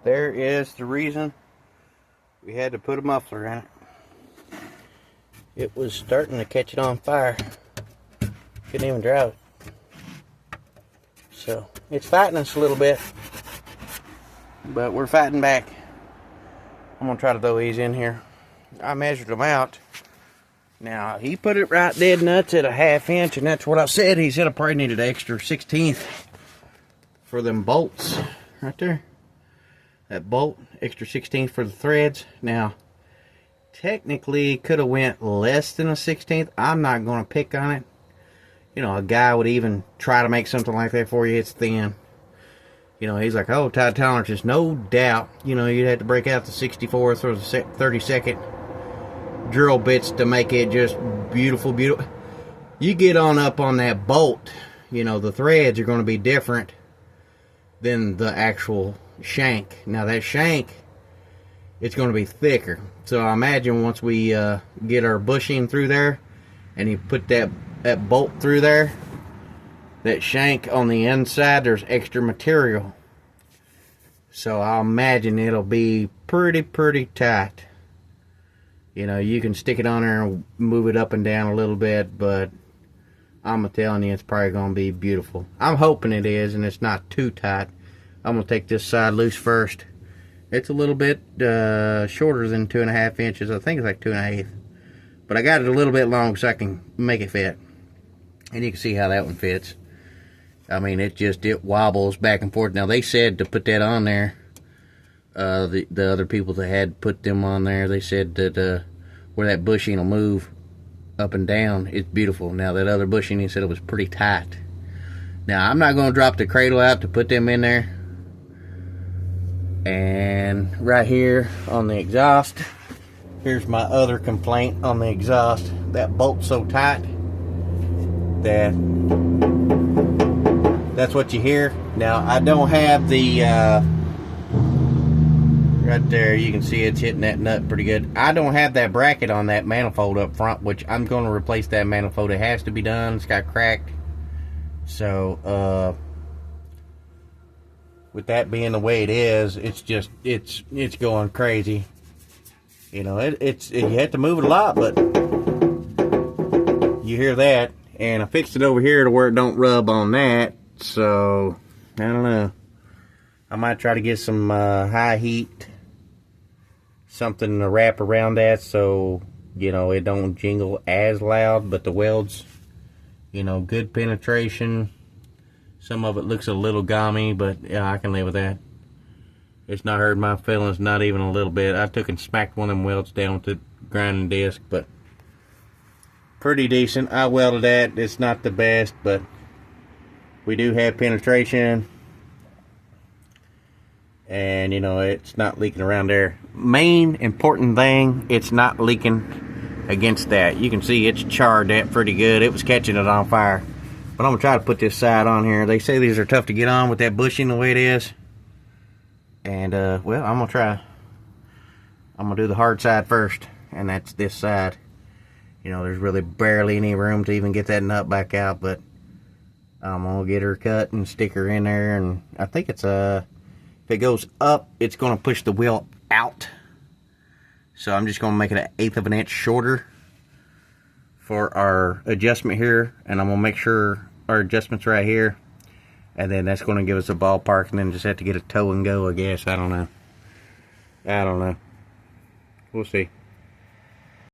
there is the reason we had to put a muffler in it. It was starting to catch it on fire. Couldn't even drive it. So it's fighting us a little bit, but we're fighting back. I'm gonna try to throw these in here. I measured them out. Now he put it right dead nuts at a 1/2 inch, and that's what I said. He said I probably needed an extra 1/16 for them bolts right there. That bolt, extra 16 for the threads. Now, technically, could have went less than a 16th. I'm not going to pick on it. You know, a guy would even try to make something like that for you. It's thin. You know, he's like, oh, tight tolerances. No doubt. You know, you'd have to break out the 64th or the 32nd drill bits to make it just beautiful, beautiful. You get on up on that bolt, you know, the threads are going to be different than the actual shank. Now that shank, it's going to be thicker. So I imagine once we get our bushing through there and you put that bolt through there, that shank on the inside, there's extra material. So I imagine it'll be pretty tight. You know, you can stick it on there and move it up and down a little bit, but I'm telling you, it's probably going to be beautiful. I'm hoping it is, and it's not too tight. I'm going to take this side loose first. It's a little bit shorter than 2.5 inches. I think it's like 2.5. But I got it a little bit long so I can make it fit. And you can see how that one fits. I mean, it wobbles back and forth. Now, they said to put that on there. The other people that had put them on there, they said that where that bushing will move up and down, it's beautiful. Now, that other bushing, he said it was pretty tight. Now, I'm not going to drop the cradle out to put them in there. And right here on the exhaust, here's my other complaint on the exhaust. That bolt's so tight that that's what you hear. Now, I don't have the right there, you can see it's hitting that nut pretty good. I don't have that bracket on that manifold up front, which I'm going to replace that manifold. It has to be done. It's got cracked. So with that being the way it is, it's just it's going crazy. You know, you have to move it a lot, but you hear that. And I fixed it over here to where it don't rub on that. So I don't know. I might try to get some high heat, something to wrap around that so, you know, it don't jingle as loud, but the welds, you know, good penetration. Some of it looks a little gummy, but yeah, I can live with that. It's not hurting my feelings, not even a little bit. I took and smacked one of them welds down with the grinding disc, but pretty decent. I welded that. It's not the best, but we do have penetration. And, you know, it's not leaking around there. Main important thing, it's not leaking against that. You can see it's charred that pretty good. It was catching it on fire. But I'm going to try to put this side on here. They say these are tough to get on with that bushing the way it is. And, well, I'm going to try. I'm going to do the hard side first. And that's this side. You know, there's really barely any room to even get that nut back out. But I'm going to get her cut and stick her in there. And I think it's if it goes up, it's going to push the wheel out. So I'm just going to make it 1/8 of an inch shorter for our adjustment here, and I'm going to make sure our adjustment's right here, and then that's going to give us a ballpark, and then just have to get a toe and go, I guess. I don't know. We'll see.